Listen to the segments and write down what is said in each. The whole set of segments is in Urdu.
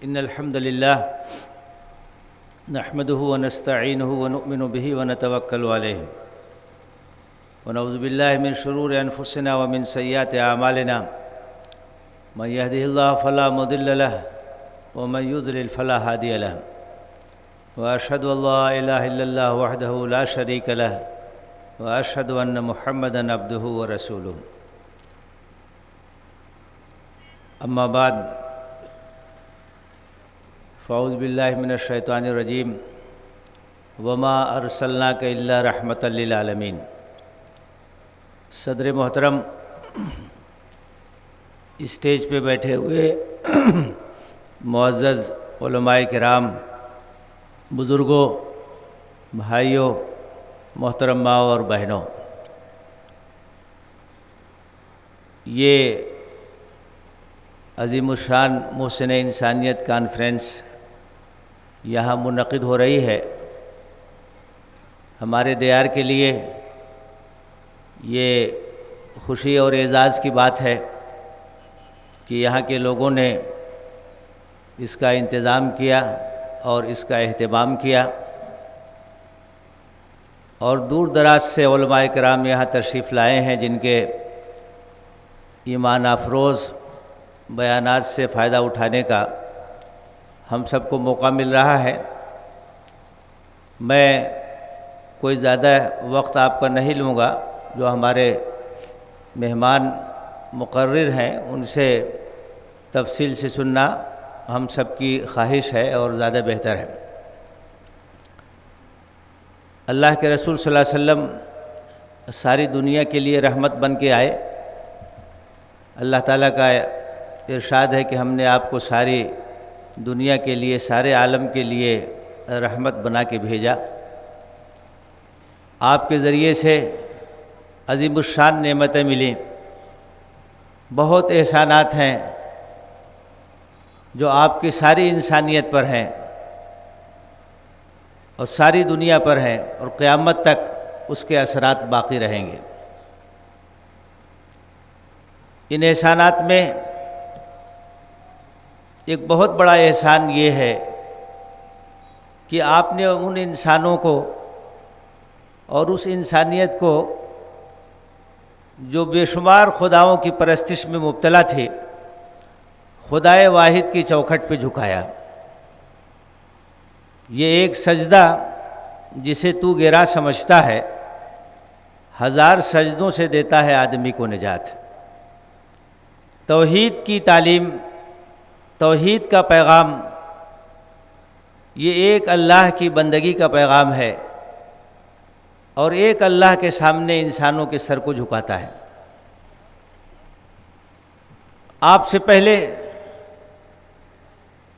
إن الحمد لله نحمده ونستعينه ونؤمن به ونتوكل عليه ونعوذ بالله من شرور أنفسنا ومن سيئات أعمالنا من يهده الله فلا مضل له ومن يضلل فلا هادي له وأشهد أن لا إله إلا الله وحده لا شريك له وأشهد أن محمدًا عبده ورسوله أما بعد فأعوذ بالله من الشيطان الرجيم وما أرسلناك إلا رحمة للعالمين۔ صدر محترم، اسٹیج پہ بیٹھے ہوئے معزز علماء کرام، بزرگوں، بھائیوں، محترم ماں اور بہنوں، یہ عظیم الشان محسن انسانیت کانفرنس یہاں منعقد ہو رہی ہے۔ ہمارے دیار کے لیے یہ خوشی اور اعزاز کی بات ہے کہ یہاں کے لوگوں نے اس کا انتظام کیا اور اس کا اہتمام کیا، اور دور دراز سے علماء کرام یہاں تشریف لائے ہیں جن کے ایمان افروز بیانات سے فائدہ اٹھانے کا ہم سب کو موقع مل رہا ہے۔ میں کوئی زیادہ وقت آپ کا نہیں لوں گا، جو ہمارے مہمان مقرر ہیں ان سے تفصیل سے سننا ہم سب کی خواہش ہے اور زیادہ بہتر ہے۔ اللہ کے رسول صلی اللہ علیہ وسلم ساری دنیا کے لیے رحمت بن کے آئے۔ اللہ تعالیٰ کا ارشاد ہے کہ ہم نے آپ کو ساری دنیا کے لیے، سارے عالم کے لیے رحمت بنا کے بھیجا۔ آپ کے ذریعے سے عظیم الشان نعمتیں ملیں، بہت احسانات ہیں جو آپ کی ساری انسانیت پر ہیں اور ساری دنیا پر ہیں، اور قیامت تک اس کے اثرات باقی رہیں گے۔ ان احسانات میں ایک بہت بڑا احسان یہ ہے کہ آپ نے ان انسانوں کو اور اس انسانیت کو جو بے شمار خداؤں کی پرستش میں مبتلا تھے، خدائے واحد کی چوکھٹ پہ جھکایا۔ یہ ایک سجدہ جسے تو گرا سمجھتا ہے، 1000 سجدوں سے دیتا ہے آدمی کو نجات۔ توحید کی تعلیم، توحید کا پیغام، یہ ایک اللہ کی بندگی کا پیغام ہے، اور ایک اللہ کے سامنے انسانوں کے سر کو جھکاتا ہے۔ آپ سے پہلے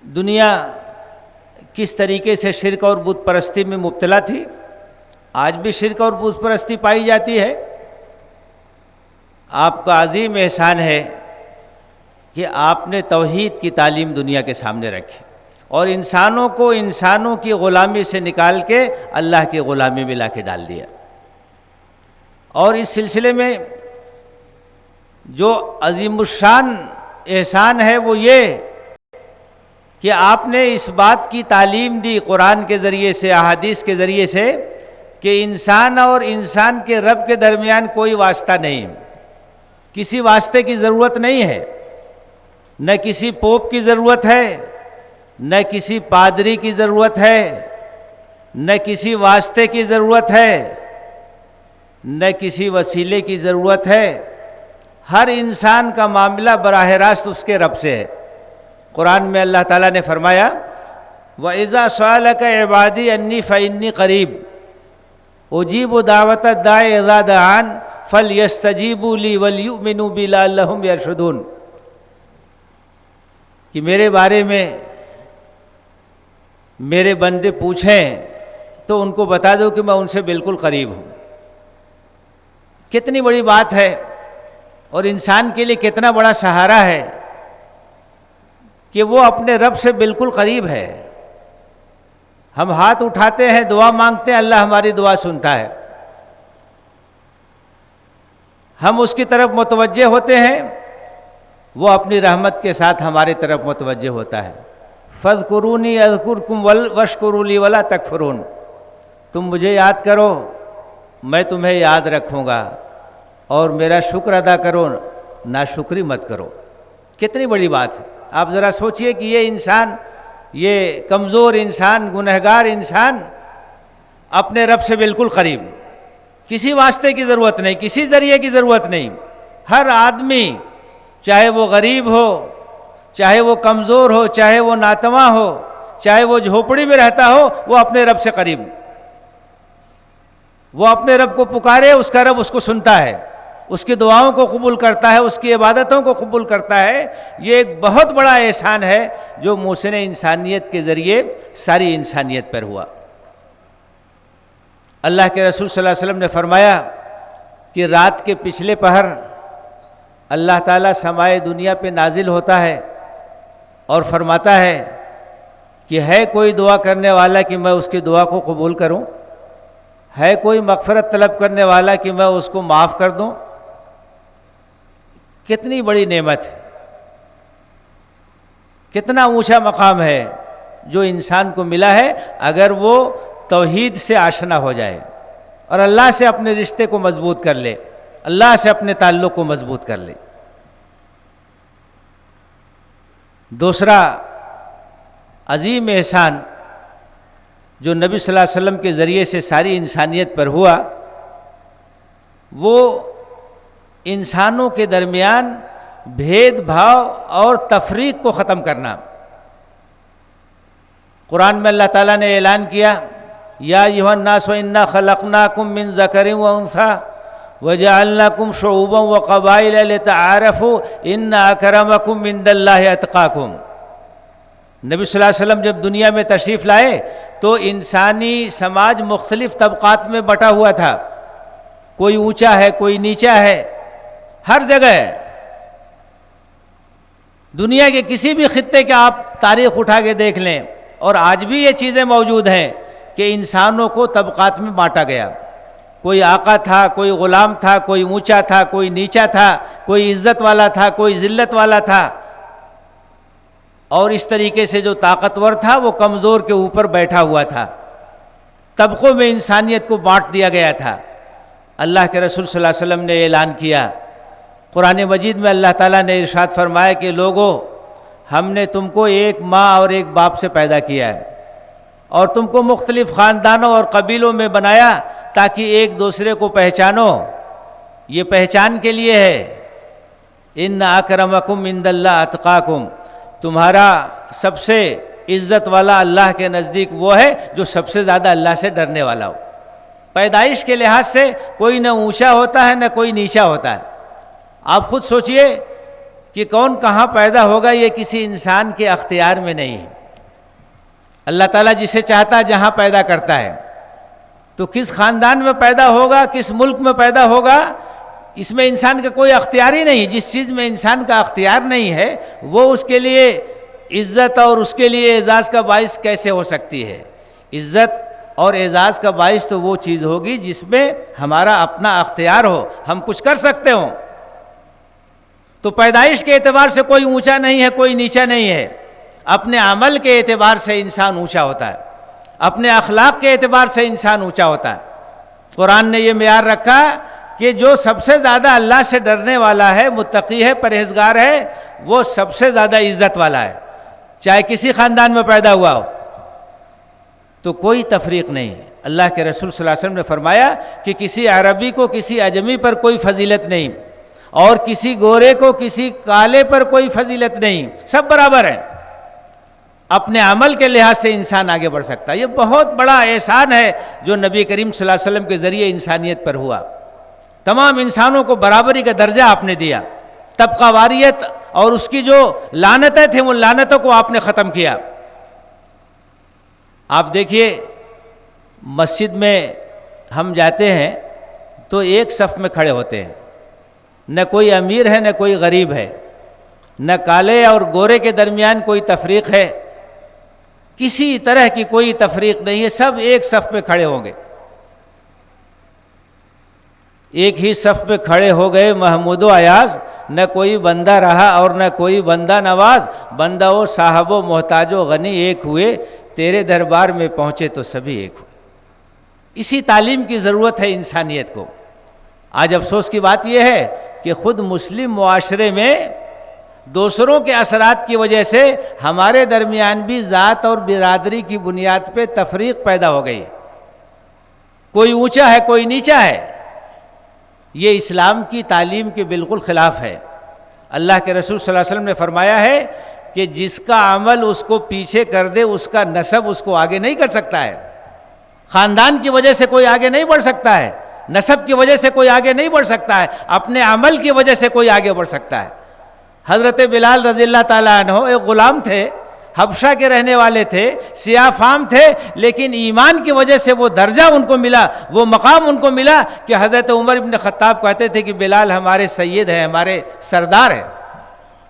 دنیا کس طریقے سے شرک اور بت پرستی میں مبتلا تھی، آج بھی شرک اور بت پرستی پائی جاتی ہے۔ آپ کا عظیم احسان ہے کہ آپ نے توحید کی تعلیم دنیا کے سامنے رکھی اور انسانوں کو انسانوں کی غلامی سے نکال کے اللہ کی غلامی میں لا کے ڈال دیا۔ اور اس سلسلے میں جو عظیم الشان احسان ہے وہ یہ کہ آپ نے اس بات کی تعلیم دی قرآن کے ذریعے سے، احادیث کے ذریعے سے، کہ انسان اور انسان کے رب کے درمیان کوئی واسطہ نہیں، کسی واسطے کی ضرورت نہیں ہے، نہ کسی پوپ کی ضرورت ہے، نہ کسی پادری کی ضرورت ہے، نہ کسی واسطے کی ضرورت ہے، نہ کسی وسیلے کی ضرورت ہے۔ ہر انسان کا معاملہ براہ راست اس کے رب سے ہے۔ قرآن میں اللہ تعالیٰ نے فرمایا وَإِذَا سَأَلَكَ عِبَادِي أَنِّي فَإِنِّي قَرِيبٌ أُجِيبُ دَعْوَةَ الدَّاعِ إِذَا دَعَانِ فَلْيَسْتَجِيبُوا لِي وَلْيُؤْمِنُوا بِي لَعَلَّهُمْ يَرْشُدُونَ، کہ میرے بارے میں میرے بندے پوچھیں تو ان کو بتا دو کہ میں ان سے بالکل قریب ہوں۔ کتنی بڑی بات ہے اور انسان کے لیے کتنا بڑا سہارا ہے کہ وہ اپنے رب سے بالکل قریب ہے۔ ہم ہاتھ اٹھاتے ہیں، دعا مانگتے ہیں، اللہ ہماری دعا سنتا ہے۔ ہم اس کی طرف متوجہ ہوتے ہیں، وہ اپنی رحمت کے ساتھ ہماری طرف متوجہ ہوتا ہے۔ فاذکرونی اذکرکم واشکروا لی ولا تکفرون، تم مجھے یاد کرو میں تمہیں یاد رکھوں گا، اور میرا شکر ادا کرو ناشکری مت کرو۔ کتنی بڑی بات ہے۔ آپ ذرا سوچئے کہ یہ انسان، یہ کمزور انسان، گنہگار انسان اپنے رب سے بالکل قریب، کسی واسطے کی ضرورت نہیں، کسی ذریعے کی ضرورت نہیں۔ ہر آدمی چاہے وہ غریب ہو، چاہے وہ کمزور ہو، چاہے وہ ناتواں ہو، چاہے وہ جھوپڑی میں رہتا ہو، وہ اپنے رب سے قریب، وہ اپنے رب کو پکارے، اس کا رب اس کو سنتا ہے، اس کی دعاؤں کو قبول کرتا ہے، اس کی عبادتوں کو قبول کرتا ہے۔ یہ ایک بہت بڑا احسان ہے جو محسن انسانیت کے ذریعے ساری انسانیت پر ہوا۔ اللہ کے رسول صلی اللہ علیہ وسلم نے فرمایا کہ رات کے پچھلے پہر اللہ تعالیٰ سمائے دنیا پہ نازل ہوتا ہے اور فرماتا ہے کہ ہے کوئی دعا کرنے والا کہ میں اس کی دعا کو قبول کروں، ہے کوئی مغفرت طلب کرنے والا کہ میں اس کو معاف کر دوں۔ کتنی بڑی نعمت ہے، کتنا اونچا مقام ہے جو انسان کو ملا ہے اگر وہ توحید سے آشنا ہو جائے اور اللہ سے اپنے رشتے کو مضبوط کر لے، اللہ سے اپنے تعلق کو مضبوط کر لے۔ دوسرا عظیم احسان جو نبی صلی اللہ علیہ وسلم کے ذریعے سے ساری انسانیت پر ہوا، وہ انسانوں کے درمیان بھید بھاؤ اور تفریق کو ختم کرنا۔ قرآن میں اللہ تعالیٰ نے اعلان کیا، یا ایھا الناس انا خلقناکم من ذکر و انثی وجعلناکم شعوبا وقبائل لتعارفوا ان اکرمکم عند اللہ اتقاکم۔ نبی صلی اللہ علیہ وسلم جب دنیا میں تشریف لائے تو انسانی سماج مختلف طبقات میں بٹا ہوا تھا، کوئی اونچا ہے، کوئی نیچا ہے، ہر جگہ ہے۔ دنیا کے کسی بھی خطے کے آپ تاریخ اٹھا کے دیکھ لیں، اور آج بھی یہ چیزیں موجود ہیں کہ انسانوں کو طبقات میں بانٹا گیا، کوئی آقا تھا، کوئی غلام تھا، کوئی اونچا تھا، کوئی نیچا تھا، کوئی عزت والا تھا، کوئی ذلت والا تھا، اور اس طریقے سے جو طاقتور تھا وہ کمزور کے اوپر بیٹھا ہوا تھا۔ طبقوں میں انسانیت کو بانٹ دیا گیا تھا۔ اللہ کے رسول صلی اللہ علیہ وسلم نے اعلان کیا، قرآن مجید میں اللہ تعالیٰ نے ارشاد فرمایا کہ لوگو، ہم نے تم کو ایک ماں اور ایک باپ سے پیدا کیا ہے، اور تم کو مختلف خاندانوں اور قبیلوں میں بنایا تاکہ ایک دوسرے کو پہچانو۔ یہ پہچان کے لیے ہے، ان اکرمکم عند اللہ اتقاکم، تمہارا سب سے عزت والا اللہ کے نزدیک وہ ہے جو سب سے زیادہ اللہ سے ڈرنے والا ہو۔ پیدائش کے لحاظ سے کوئی نہ اونچا ہوتا ہے نہ کوئی نیچا ہوتا ہے۔ آپ خود سوچئے کہ کون کہاں پیدا ہوگا، یہ کسی انسان کے اختیار میں نہیں ہے۔ اللہ تعالیٰ جسے چاہتا ہے جہاں پیدا کرتا ہے، تو کس خاندان میں پیدا ہوگا، کس ملک میں پیدا ہوگا، اس میں انسان کا کوئی اختیار ہی نہیں۔ جس چیز میں انسان کا اختیار نہیں ہے وہ اس کے لیے عزت اور اس کے لیے اعزاز کا باعث کیسے ہو سکتی ہے؟ عزت اور اعزاز کا باعث تو وہ چیز ہوگی جس میں ہمارا اپنا اختیار ہو، ہم کچھ کر سکتے ہوں۔ تو پیدائش کے اعتبار سے کوئی اونچا نہیں ہے، کوئی نیچا نہیں ہے۔ اپنے عمل کے اعتبار سے انسان اونچا ہوتا ہے، اپنے اخلاق کے اعتبار سے انسان اونچا ہوتا ہے۔ قرآن نے یہ معیار رکھا کہ جو سب سے زیادہ اللہ سے ڈرنے والا ہے، متقی ہے، پرہیزگار ہے، وہ سب سے زیادہ عزت والا ہے، چاہے کسی خاندان میں پیدا ہوا ہو۔ تو کوئی تفریق نہیں ہے۔ اللہ کے رسول صلی اللہ علیہ وسلم نے فرمایا کہ کسی عربی کو کسی اجمی پر کوئی فضیلت نہیں، اور کسی گورے کو کسی کالے پر کوئی فضیلت نہیں، سب برابر ہیں۔ اپنے عمل کے لحاظ سے انسان آگے بڑھ سکتا ہے۔ یہ بہت بڑا احسان ہے جو نبی کریم صلی اللہ علیہ وسلم کے ذریعے انسانیت پر ہوا۔ تمام انسانوں کو برابری کا درجہ آپ نے دیا، طبقہ واریت اور اس کی جو لعنتیں تھیں وہ لعنتوں کو آپ نے ختم کیا۔ آپ دیکھیے مسجد میں ہم جاتے ہیں تو ایک صف میں کھڑے ہوتے ہیں، نہ کوئی امیر ہے نہ کوئی غریب ہے، نہ کالے اور گورے کے درمیان کوئی تفریق ہے، کسی طرح کی کوئی تفریق نہیں ہے، سب ایک صف پہ کھڑے ہوں گے۔ ایک ہی صف میں کھڑے ہو گئے محمود و ایاز، نہ کوئی بندہ رہا اور نہ کوئی بندہ نواز، بندہ و صاحب و محتاج و غنی ایک ہوئے، تیرے دربار میں پہنچے تو سبھی ایک ہوئے۔ اسی تعلیم کی ضرورت ہے انسانیت کو۔ آج افسوس کی بات یہ ہے کہ خود مسلم معاشرے میں دوسروں کے اثرات کی وجہ سے ہمارے درمیان بھی ذات اور برادری کی بنیاد پہ تفریق پیدا ہو گئی، کوئی اونچا ہے کوئی نیچا ہے۔ یہ اسلام کی تعلیم کے بالکل خلاف ہے۔ اللہ کے رسول صلی اللہ علیہ وسلم نے فرمایا ہے کہ جس کا عمل اس کو پیچھے کر دے اس کا نسب اس کو آگے نہیں کر سکتا ہے۔ خاندان کی وجہ سے کوئی آگے نہیں بڑھ سکتا ہے، نسب کی وجہ سے کوئی آگے نہیں بڑھ سکتا ہے، اپنے عمل کی وجہ سے کوئی آگے بڑھ سکتا ہے۔ حضرت بلال رضی اللہ تعالیٰ عنہ ایک غلام تھے، حبشہ کے رہنے والے تھے، سیاہ فام تھے، لیکن ایمان کی وجہ سے وہ درجہ ان کو ملا، وہ مقام ان کو ملا کہ حضرت عمر ابن خطاب کہتے تھے کہ بلال ہمارے سید ہیں، ہمارے سردار ہیں۔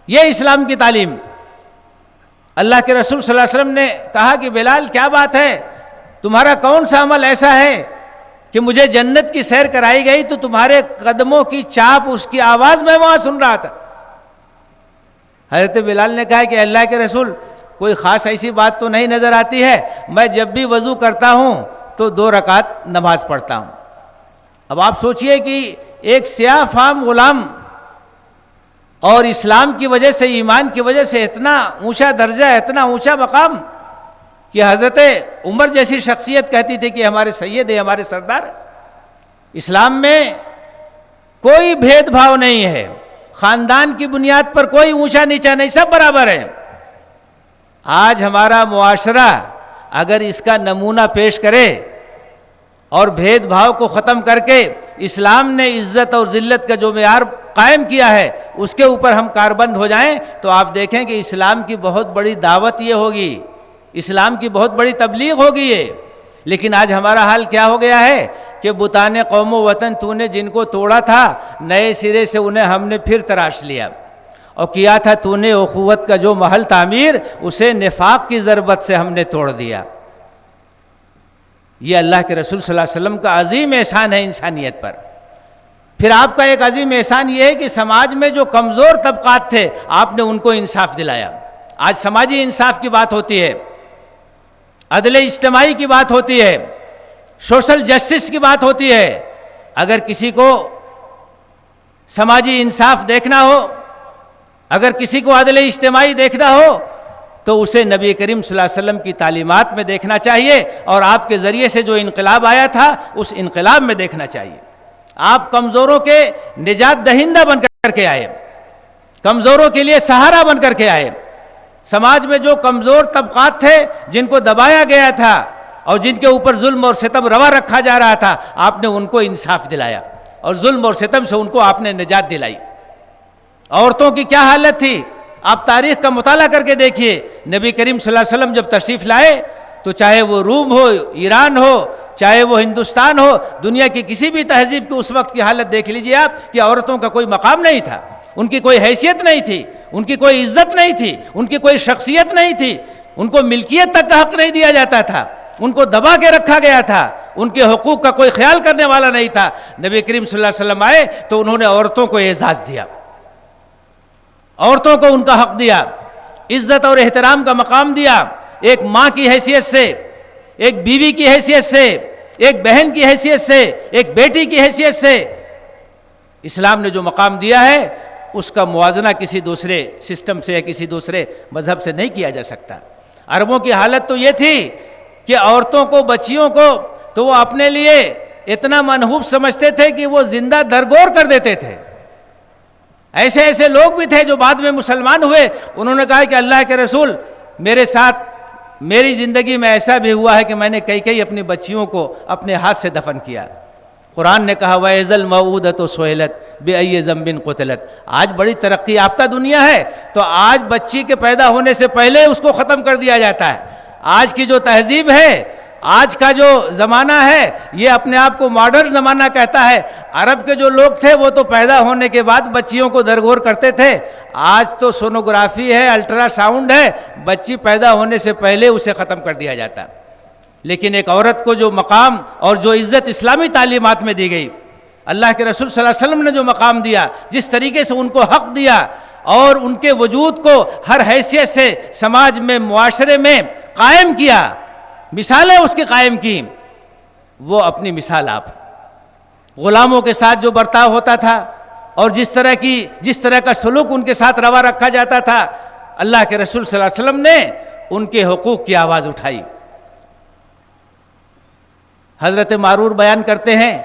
یہ اسلام کی تعلیم۔ اللہ کے رسول صلی اللہ علیہ وسلم نے کہا کہ بلال کیا بات ہے، تمہارا کون سا عمل ایسا ہے کہ مجھے جنت کی سیر کرائی گئی تو تمہارے قدموں کی چاپ، اس کی آواز میں وہاں سن رہا تھا۔ حضرت بلال نے کہا کہ اللہ کے رسول کوئی خاص ایسی بات تو نہیں نظر آتی ہے، میں جب بھی وضو کرتا ہوں تو 2 رکعت نماز پڑھتا ہوں۔ اب آپ سوچئے کہ ایک سیاہ فام غلام اور اسلام کی وجہ سے، ایمان کی وجہ سے اتنا اونچا درجہ، اتنا اونچا مقام کہ حضرت عمر جیسی شخصیت کہتی تھی کہ ہمارے سید ہیں، ہمارے سردار۔ اسلام میں کوئی بھید بھاؤ نہیں ہے، خاندان کی بنیاد پر کوئی اونچا نیچا نہیں، سب برابر ہیں۔ آج ہمارا معاشرہ اگر اس کا نمونہ پیش کرے اور بھید بھاؤ کو ختم کر کے اسلام نے عزت اور ذلت کا جو معیار قائم کیا ہے اس کے اوپر ہم کاربند ہو جائیں تو آپ دیکھیں کہ اسلام کی بہت بڑی دعوت یہ ہوگی، اسلام کی بہت بڑی تبلیغ ہوگی یہ۔ لیکن آج ہمارا حال کیا ہو گیا ہے کہ بتان قوم و وطن تو نے جن کو توڑا تھا، نئے سرے سے انہیں ہم نے پھر تراش لیا، اور کیا تھا تو نے اخوت کا جو محل تعمیر، اسے نفاق کی ضربت سے ہم نے توڑ دیا۔ یہ اللہ کے رسول صلی اللہ علیہ وسلم کا عظیم احسان ہے انسانیت پر۔ پھر آپ کا ایک عظیم احسان یہ ہے کہ سماج میں جو کمزور طبقات تھے آپ نے ان کو انصاف دلایا۔ آج سماجی انصاف کی بات ہوتی ہے، عدل اجتماعی کی بات ہوتی ہے، سوشل جسٹس کی بات ہوتی ہے۔ اگر کسی کو سماجی انصاف دیکھنا ہو، اگر کسی کو عدل اجتماعی دیکھنا ہو تو اسے نبی کریم صلی اللہ علیہ وسلم کی تعلیمات میں دیکھنا چاہیے، اور آپ کے ذریعے سے جو انقلاب آیا تھا اس انقلاب میں دیکھنا چاہیے۔ آپ کمزوروں کے نجات دہندہ بن کر کے آئے، کمزوروں کے لیے سہارا بن کر کے آئے۔ سماج میں جو کمزور طبقات تھے جن کو دبایا گیا تھا اور جن کے اوپر ظلم اور ستم روا رکھا جا رہا تھا، آپ نے ان کو انصاف دلایا اور ظلم اور ستم سے ان کو آپ نے نجات دلائی۔ عورتوں کی کیا حالت تھی، آپ تاریخ کا مطالعہ کر کے دیکھیے۔ نبی کریم صلی اللہ علیہ وسلم جب تشریف لائے تو چاہے وہ روم ہو، ایران ہو، چاہے وہ ہندوستان ہو، دنیا کی کسی بھی تہذیب کی اس وقت کی حالت دیکھ لیجئے آپ کہ عورتوں کا کوئی مقام نہیں تھا، ان کی کوئی حیثیت نہیں تھی، ان کی کوئی عزت نہیں تھی، ان کی کوئی شخصیت نہیں تھی، ان کو ملکیت تک کا حق نہیں دیا جاتا تھا، ان کو دبا کے رکھا گیا تھا، ان کے حقوق کا کوئی خیال کرنے والا نہیں تھا۔ نبی کریم صلی اللہ علیہ وسلم آئے تو انہوں نے عورتوں کو اعزاز دیا، عورتوں کو ان کا حق دیا، عزت اور احترام کا مقام دیا، ایک ماں کی حیثیت سے، ایک بیوی کی حیثیت سے، ایک بہن کی حیثیت سے، ایک بیٹی کی حیثیت سے اسلام نے جو مقام دیا ہے اس کا موازنہ کسی دوسرے سسٹم سے یا کسی دوسرے مذہب سے نہیں کیا جا سکتا۔ عربوں کی حالت تو یہ تھی کہ عورتوں کو، بچیوں کو تو وہ اپنے لیے اتنا منحوب سمجھتے تھے کہ وہ زندہ درگور کر دیتے تھے۔ ایسے ایسے لوگ بھی تھے جو بعد میں مسلمان ہوئے، انہوں نے کہا کہ اللہ کے رسول میرے ساتھ میری زندگی میں ایسا بھی ہوا ہے کہ میں نے کئی اپنی بچیوں کو اپنے ہاتھ سے دفن کیا۔ قرآن نے کہا وَإِذَا الْمَوْءُودَةُ سُئِلَتْ بِأَيِّ ذَنبٍ قُتِلَتْ۔ آج بڑی ترقی یافتہ دنیا ہے تو آج بچی کے پیدا ہونے سے پہلے اس کو ختم کر دیا جاتا ہے۔ آج کی جو تہذیب ہے، آج کا جو زمانہ ہے، یہ اپنے آپ کو ماڈرن زمانہ کہتا ہے۔ عرب کے جو لوگ تھے وہ تو پیدا ہونے کے بعد بچیوں کو درگور کرتے تھے، آج تو سونوگرافی ہے، الٹرا ساؤنڈ ہے، بچی پیدا ہونے سے پہلے اسے ختم کر دیا جاتا ہے۔ لیکن ایک عورت کو جو مقام اور جو عزت اسلامی تعلیمات میں دی گئی، اللہ کے رسول صلی اللہ علیہ وسلم نے جو مقام دیا، جس طریقے سے ان کو حق دیا اور ان کے وجود کو ہر حیثیت سے سماج میں، معاشرے میں قائم کیا، مثالیں اس کی قائم کی، وہ اپنی مثال آپ۔ غلاموں کے ساتھ جو برتاؤ ہوتا تھا اور جس طرح کا سلوک ان کے ساتھ روا رکھا جاتا تھا، اللہ کے رسول صلی اللہ علیہ وسلم نے ان کے حقوق کی آواز اٹھائی۔ حضرت معرور بیان کرتے ہیں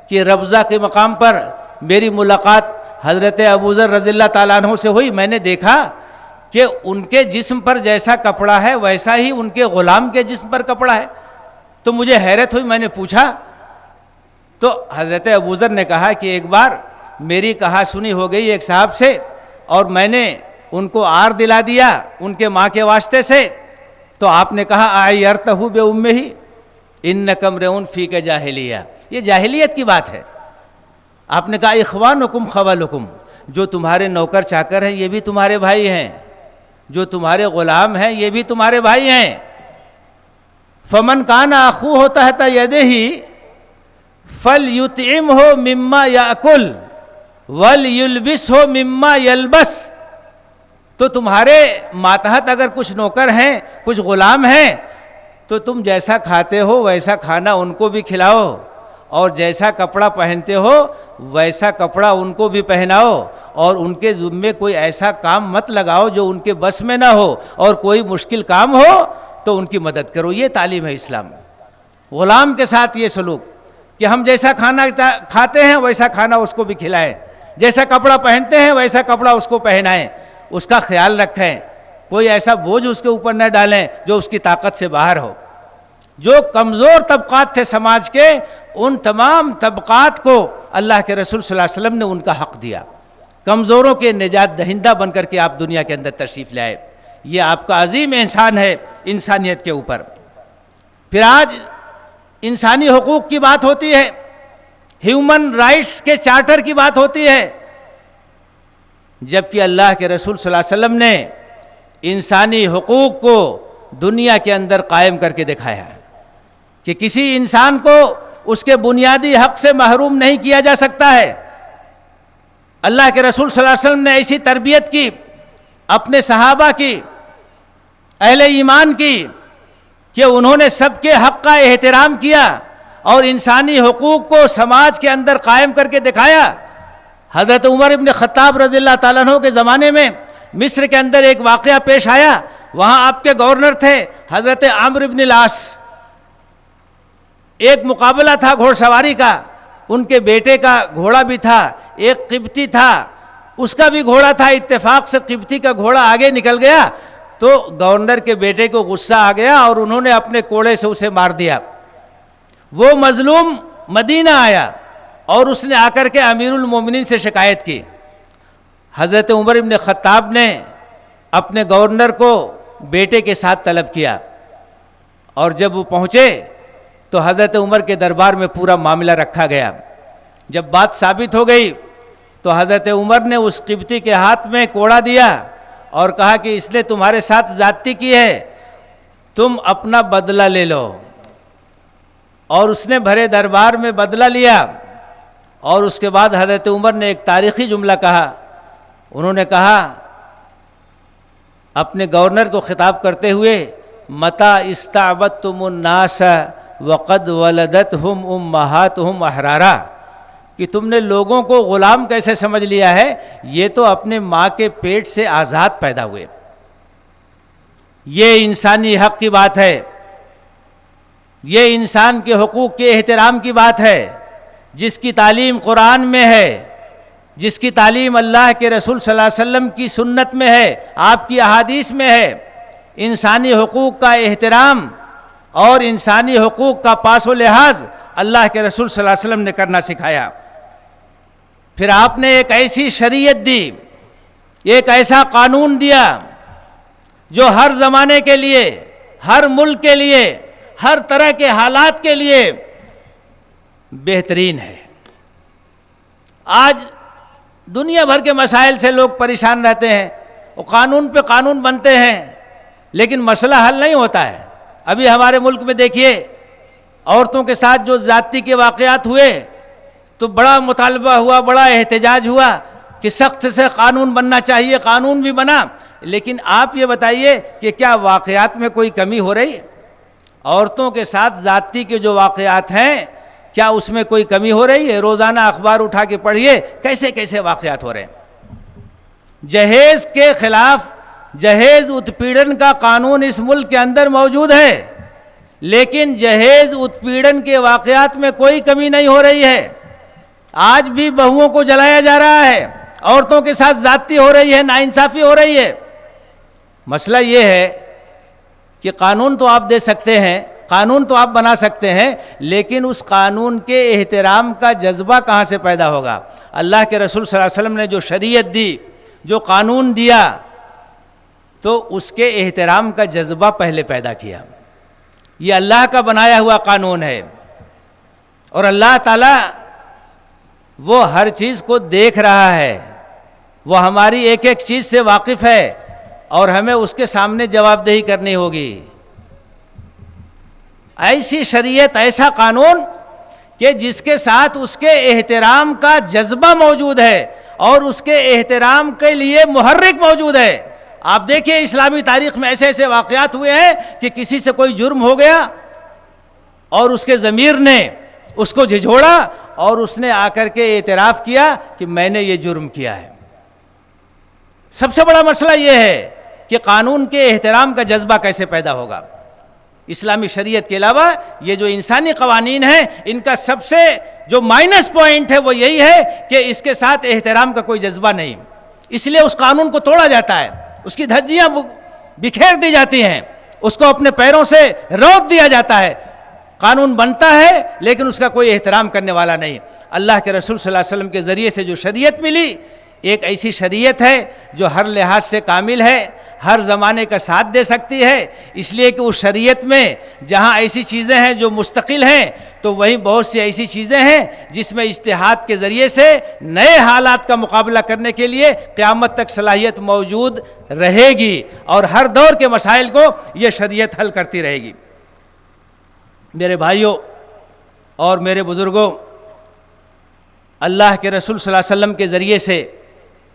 کہ ربضہ کے مقام پر میری ملاقات حضرت ابوذر رضی اللہ تعالیٰ عنہ سے ہوئی۔ میں نے دیکھا کہ ان کے جسم پر جیسا کپڑا ہے ویسا ہی ان کے غلام کے جسم پر کپڑا ہے، تو مجھے حیرت ہوئی۔ میں نے پوچھا تو حضرت ابوذر نے کہا کہ ایک بار میری کہا سنی ہو گئی ایک صاحب سے، اور میں نے ان کو عار دلا دیا ان کے ماں کے واسطے سے، تو آپ نے کہا اعیرتہ بامہ انک امرؤ فیک جاہلیہ، یہ جاہلیت کی بات ہے۔ آپ نے کہا اخوانکم خولکم، جو تمہارے نوکر چاکر ہیں یہ بھی تمہارے بھائی ہیں، جو تمہارے غلام ہیں یہ بھی تمہارے بھائی ہیں۔ فمن کان اخوہ تحت یدہ فلیطعمہ مما یاکل ولیلبسہ مما یلبس، تو تمہارے ماتحت اگر کچھ نوکر ہیں، کچھ غلام ہیں، تو تم جیسا کھاتے ہو ویسا کھانا ان کو بھی کھلاؤ، اور جیسا کپڑا پہنتے ہو ویسا کپڑا ان کو بھی پہناؤ، اور ان کے ذمے کوئی ایسا کام مت لگاؤ جو ان کے بس میں نہ ہو، اور کوئی مشکل کام ہو تو ان کی مدد کرو۔ یہ تعلیم ہے اسلام میں۔ غلام کے ساتھ یہ سلوک کہ ہم جیسا کھانا کھاتے ہیں ویسا کھانا اس کو بھی کھلائیں، جیسا کپڑا پہنتے ہیں ویسا کپڑا اس کو پہنائیں، اس کا خیال رکھیں، کوئی ایسا بوجھ اس کے اوپر نہ ڈالیں جو اس کی طاقت سے باہر ہو۔ جو کمزور طبقات تھے سماج کے، ان تمام طبقات کو اللہ کے رسول صلی اللہ علیہ وسلم نے ان کا حق دیا۔ کمزوروں کے نجات دہندہ بن کر کے آپ دنیا کے اندر تشریف لائے، یہ آپ کا عظیم احسان ہے انسانیت کے اوپر۔ پھر آج انسانی حقوق کی بات ہوتی ہے، ہیومن رائٹس کے چارٹر کی بات ہوتی ہے، جبکہ اللہ کے رسول صلی اللہ علیہ وسلم نے انسانی حقوق کو دنیا کے اندر قائم کر کے دکھایا ہے کہ کسی انسان کو اس کے بنیادی حق سے محروم نہیں کیا جا سکتا ہے۔ اللہ کے رسول صلی اللہ علیہ وسلم نے ایسی تربیت کی اپنے صحابہ کی، اہل ایمان کی، کہ انہوں نے سب کے حق کا احترام کیا اور انسانی حقوق کو سماج کے اندر قائم کر کے دکھایا۔ حضرت عمر ابن خطاب رضی اللہ تعالیٰ عنہ کے زمانے میں مصر کے اندر ایک واقعہ پیش آیا، وہاں آپ کے گورنر تھے حضرت عمرو ابن العاص۔ ایک مقابلہ تھا گھوڑ سواری کا، ان کے بیٹے کا گھوڑا بھی تھا، ایک قبطی تھا اس کا بھی گھوڑا تھا، اتفاق سے قبطی کا گھوڑا آگے نکل گیا تو گورنر کے بیٹے کو غصہ آ گیا اور انہوں نے اپنے کوڑے سے اسے مار دیا۔ وہ مظلوم مدینہ آیا اور اس نے آ کر کے امیر المومنین سے شکایت کی۔ حضرت عمر ابن خطاب نے اپنے گورنر کو بیٹے کے ساتھ طلب کیا، اور جب وہ پہنچے تو حضرت عمر کے دربار میں پورا معاملہ رکھا گیا۔ جب بات ثابت ہو گئی تو حضرت عمر نے اس قبطی کے ہاتھ میں کوڑا دیا اور کہا کہ اس نے تمہارے ساتھ زیادتی کی ہے، تم اپنا بدلہ لے لو۔ اور اس نے بھرے دربار میں بدلہ لیا، اور اس کے بعد حضرت عمر نے ایک تاریخی جملہ کہا۔ انہوں نے کہا اپنے گورنر کو خطاب کرتے ہوئے، متا استعبدتم الناس وقد ولدتہم امہاتہم احرارا، کہ تم نے لوگوں کو غلام کیسے سمجھ لیا ہے، یہ تو اپنے ماں کے پیٹ سے آزاد پیدا ہوئے۔ یہ انسانی حق کی بات ہے، یہ انسان کے حقوق کے احترام کی بات ہے، جس کی تعلیم قرآن میں ہے، جس کی تعلیم اللہ کے رسول صلی اللہ علیہ وسلم کی سنت میں ہے، آپ کی احادیث میں ہے۔ انسانی حقوق کا احترام اور انسانی حقوق کا پاس و لحاظ اللہ کے رسول صلی اللہ علیہ وسلم نے کرنا سکھایا۔ پھر آپ نے ایک ایسی شریعت دی، ایک ایسا قانون دیا جو ہر زمانے کے لیے، ہر ملک کے لیے، ہر طرح کے حالات کے لیے بہترین ہے۔ آج دنیا بھر کے مسائل سے لوگ پریشان رہتے ہیں، وہ قانون پہ قانون بنتے ہیں لیکن مسئلہ حل نہیں ہوتا ہے۔ ابھی ہمارے ملک میں دیکھیے عورتوں کے ساتھ جو زیادتی کے واقعات ہوئے، تو بڑا مطالبہ ہوا، بڑا احتجاج ہوا کہ سخت سے قانون بننا چاہیے، قانون بھی بنا. لیکن آپ یہ بتائیے کہ کیا واقعات میں کوئی کمی ہو رہی ہے؟ عورتوں کے ساتھ زیادتی کے جو واقعات ہیں، کیا اس میں کوئی کمی ہو رہی ہے؟ روزانہ اخبار اٹھا کے پڑھیے کیسے کیسے واقعات ہو رہے ہیں. جہیز کے خلاف جہیز اتپیڑن کا قانون اس ملک کے اندر موجود ہے، لیکن جہیز اتپیڑن کے واقعات میں کوئی کمی نہیں ہو رہی ہے. آج بھی بہوؤں کو جلایا جا رہا ہے، عورتوں کے ساتھ زیادتی ہو رہی ہے، ناانصافی ہو رہی ہے. مسئلہ یہ ہے کہ قانون تو آپ دے سکتے ہیں، قانون تو آپ بنا سکتے ہیں، لیکن اس قانون کے احترام کا جذبہ کہاں سے پیدا ہوگا؟ اللہ کے رسول صلی اللہ علیہ وسلم نے جو شریعت دی، جو قانون دیا، تو اس کے احترام کا جذبہ پہلے پیدا کیا. یہ اللہ کا بنایا ہوا قانون ہے، اور اللہ تعالیٰ وہ ہر چیز کو دیکھ رہا ہے، وہ ہماری ایک ایک چیز سے واقف ہے، اور ہمیں اس کے سامنے جواب دہی کرنی ہوگی. ایسی شریعت، ایسا قانون کہ جس کے ساتھ اس کے احترام کا جذبہ موجود ہے اور اس کے احترام کے لیے محرک موجود ہے. آپ دیکھیں اسلامی تاریخ میں ایسے ایسے واقعات ہوئے ہیں کہ کسی سے کوئی جرم ہو گیا اور اس کے ضمیر نے اس کو جھجھوڑا اور اس نے آ کر کے اعتراف کیا کہ میں نے یہ جرم کیا ہے. سب سے بڑا مسئلہ یہ ہے کہ قانون کے احترام کا جذبہ کیسے پیدا ہوگا. اسلامی شریعت کے علاوہ یہ جو انسانی قوانین ہیں، ان کا سب سے جو مائنس پوائنٹ ہے وہ یہی ہے کہ اس کے ساتھ احترام کا کوئی جذبہ نہیں. اس لیے اس قانون کو توڑا جاتا ہے، اس کی دھجیاں بکھیر دی جاتی ہیں، اس کو اپنے پیروں سے روک دیا جاتا ہے. قانون بنتا ہے لیکن اس کا کوئی احترام کرنے والا نہیں. اللہ کے رسول صلی اللہ علیہ وسلم کے ذریعے سے جو شریعت ملی، ایک ایسی شریعت ہے جو ہر لحاظ سے کامل ہے، ہر زمانے کا ساتھ دے سکتی ہے. اس لیے کہ اس شریعت میں جہاں ایسی چیزیں ہیں جو مستقل ہیں، تو وہیں بہت سی ایسی چیزیں ہیں جس میں اجتہاد کے ذریعے سے نئے حالات کا مقابلہ کرنے کے لیے قیامت تک صلاحیت موجود رہے گی، اور ہر دور کے مسائل کو یہ شریعت حل کرتی رہے گی. میرے بھائیوں اور میرے بزرگوں، اللہ کے رسول صلی اللہ علیہ وسلم کے ذریعے سے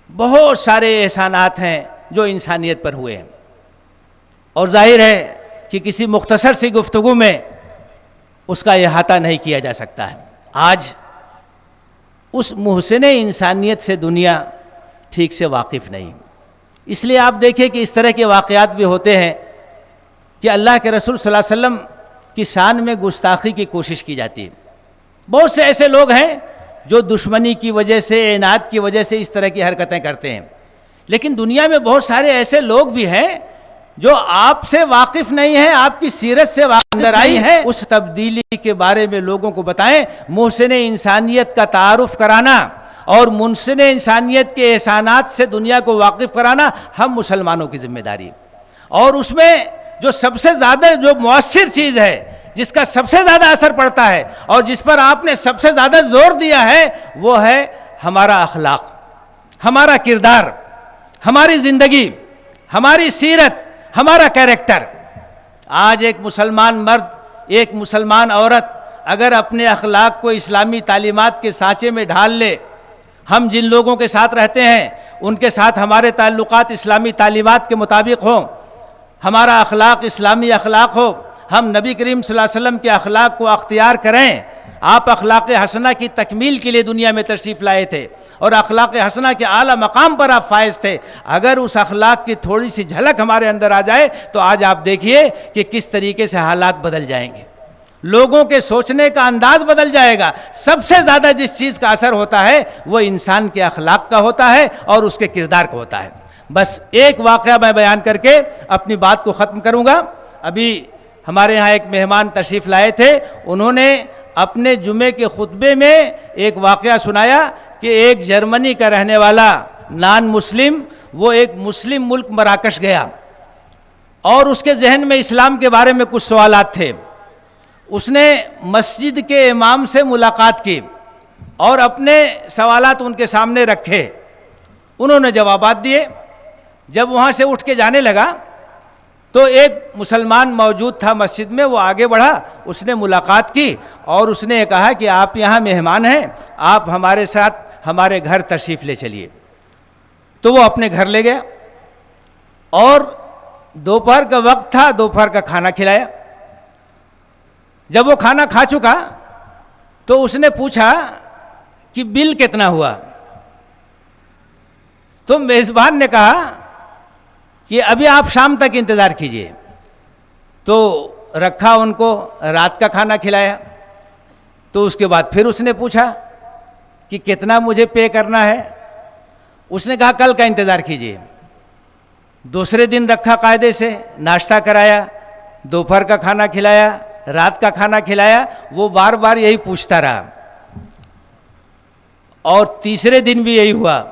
بہت سارے احسانات ہیں جو انسانیت پر ہوئے ہیں، اور ظاہر ہے کہ کسی مختصر سی گفتگو میں اس کا احاطہ نہیں کیا جا سکتا ہے. آج اس محسن انسانیت سے دنیا ٹھیک سے واقف نہیں. اس لیے آپ دیکھیں کہ اس طرح کے واقعات بھی ہوتے ہیں کہ اللہ کے رسول صلی اللہ علیہ وسلم کی شان میں گستاخی کی کوشش کی جاتی ہے. بہت سے ایسے لوگ ہیں جو دشمنی کی وجہ سے، عناد کی وجہ سے اس طرح کی حرکتیں کرتے ہیں. لیکن دنیا میں بہت سارے ایسے لوگ بھی ہیں جو آپ سے واقف نہیں ہیں، آپ کی سیرت سے اندر آئی ہیں. اس تبدیلی کے بارے میں لوگوں کو بتائیں. محسن انسانیت کا تعارف کرانا اور محسن انسانیت کے احسانات سے دنیا کو واقف کرانا ہم مسلمانوں کی ذمہ داری. اور اس میں جو سب سے زیادہ جو مؤثر چیز ہے، جس کا سب سے زیادہ اثر پڑتا ہے اور جس پر آپ نے سب سے زیادہ زور دیا ہے، وہ ہے ہمارا اخلاق، ہمارا کردار، ہماری زندگی، ہماری سیرت، ہمارا کیریکٹر. آج ایک مسلمان مرد، ایک مسلمان عورت اگر اپنے اخلاق کو اسلامی تعلیمات کے سانچے میں ڈھال لے، ہم جن لوگوں کے ساتھ رہتے ہیں ان کے ساتھ ہمارے تعلقات اسلامی تعلیمات کے مطابق ہوں، ہمارا اخلاق اسلامی اخلاق ہو، ہم نبی کریم صلی اللہ علیہ وسلم کے اخلاق کو اختیار کریں. آپ اخلاق حسنہ کی تکمیل کے لیے دنیا میں تشریف لائے تھے اور اخلاق حسنہ کے اعلیٰ مقام پر آپ فائز تھے. اگر اس اخلاق کی تھوڑی سی جھلک ہمارے اندر آ جائے تو آج آپ دیکھیے کہ کس طریقے سے حالات بدل جائیں گے، لوگوں کے سوچنے کا انداز بدل جائے گا. سب سے زیادہ جس چیز کا اثر ہوتا ہے وہ انسان کے اخلاق کا ہوتا ہے اور اس کے کردار کا ہوتا ہے. بس ایک واقعہ میں بیان کر کے اپنی بات کو ختم کروں گا. ابھی ہمارے ہاں ایک مہمان تشریف لائے تھے، انہوں نے اپنے جمعے کے خطبے میں ایک واقعہ سنایا کہ ایک جرمنی کا رہنے والا نان مسلم، وہ ایک مسلم ملک مراکش گیا اور اس کے ذہن میں اسلام کے بارے میں کچھ سوالات تھے. اس نے مسجد کے امام سے ملاقات کی اور اپنے سوالات ان کے سامنے رکھے. انہوں نے جوابات دیے. جب وہاں سے اٹھ کے جانے لگا تو ایک مسلمان موجود تھا مسجد میں، وہ آگے بڑھا، اس نے ملاقات کی اور اس نے کہا کہ آپ یہاں مہمان ہیں، آپ ہمارے ساتھ ہمارے گھر تشریف لے چلیے۔ تو وہ اپنے گھر لے گیا اور دوپہر کا وقت تھا، دوپہر کا کھانا کھلایا۔ جب وہ کھانا کھا چکا تو اس نے پوچھا کہ بل کتنا ہوا؟ تو میزبان نے کہا کہ ابھی آپ شام تک انتظار کیجئے۔ تو رکھا، ان کو رات کا کھانا کھلایا۔ تو اس کے بعد پھر اس نے پوچھا کہ کتنا مجھے پے کرنا ہے؟ اس نے کہا کل کا انتظار کیجئے۔ دوسرے دن رکھا، قاعدے سے ناشتہ کرایا، دوپہر کا کھانا کھلایا، رات کا کھانا کھلایا، وہ بار بار یہی پوچھتا رہا۔ اور تیسرے دن بھی یہی ہوا،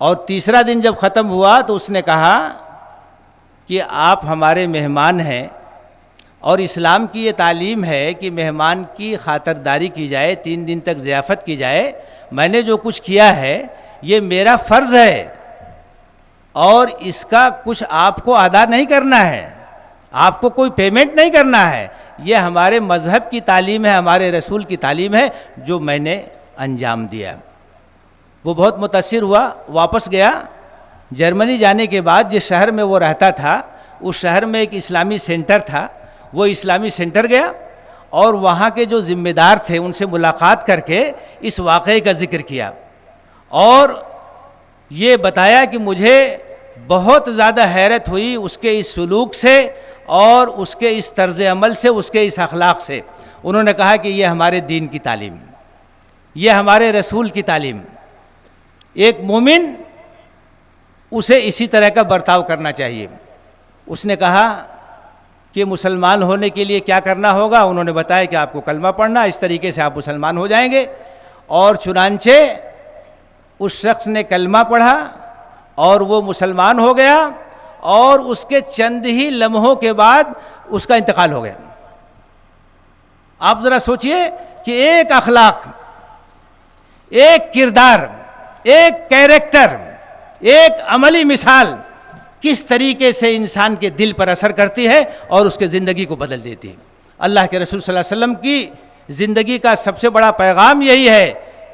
اور تیسرا دن جب ختم ہوا تو اس نے کہا کہ آپ ہمارے مہمان ہیں، اور اسلام کی یہ تعلیم ہے کہ مہمان کی خاطرداری کی جائے، 3 دن تک ضیافت کی جائے۔ میں نے جو کچھ کیا ہے یہ میرا فرض ہے، اور اس کا کچھ آپ کو ادا نہیں کرنا ہے، آپ کو کوئی پیمنٹ نہیں کرنا ہے، یہ ہمارے مذہب کی تعلیم ہے، ہمارے رسول کی تعلیم ہے جو میں نے انجام دیا۔ وہ بہت متاثر ہوا، واپس گیا۔ جرمنی جانے کے بعد جس شہر میں وہ رہتا تھا اس شہر میں ایک اسلامی سینٹر تھا، وہ اسلامی سینٹر گیا اور وہاں کے جو ذمہ دار تھے ان سے ملاقات کر کے اس واقعے کا ذکر کیا، اور یہ بتایا کہ مجھے بہت زیادہ حیرت ہوئی اس کے اس سلوک سے اور اس کے اس طرز عمل سے، اس کے اس اخلاق سے۔ انہوں نے کہا کہ یہ ہمارے دین کی تعلیم، یہ ہمارے رسول کی تعلیم، ایک مومن اسے اسی طرح کا برتاؤ کرنا چاہیے۔ اس نے کہا کہ مسلمان ہونے کے لیے کیا کرنا ہوگا؟ انہوں نے بتایا کہ آپ کو کلمہ پڑھنا، اس طریقے سے آپ مسلمان ہو جائیں گے۔ اور چنانچہ اس شخص نے کلمہ پڑھا اور وہ مسلمان ہو گیا، اور اس کے چند ہی لمحوں کے بعد اس کا انتقال ہو گیا۔ آپ ذرا سوچئے کہ ایک اخلاق، ایک کردار، ایک کیریکٹر، ایک عملی مثال کس طریقے سے انسان کے دل پر اثر کرتی ہے اور اس کے زندگی کو بدل دیتی ہے۔ اللہ کے رسول صلی اللہ علیہ وسلم کی زندگی کا سب سے بڑا پیغام یہی ہے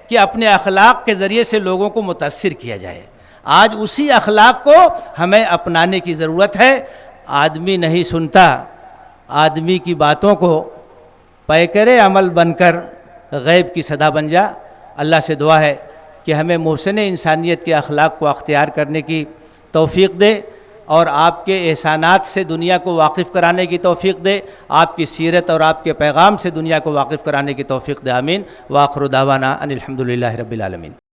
کہ اپنے اخلاق کے ذریعے سے لوگوں کو متاثر کیا جائے۔ آج اسی اخلاق کو ہمیں اپنانے کی ضرورت ہے۔ آدمی نہیں سنتا، آدمی کی باتوں کو پیکر عمل بن کر غیب کی صدا بن جا۔ اللہ سے دعا ہے کہ ہمیں محسن انسانیت کے اخلاق کو اختیار کرنے کی توفیق دے، اور آپ کے احسانات سے دنیا کو واقف کرانے کی توفیق دے، آپ کی سیرت اور آپ کے پیغام سے دنیا کو واقف کرانے کی توفیق دے۔ آمین۔ وآخر دعوانا ان الحمدللہ رب العالمین۔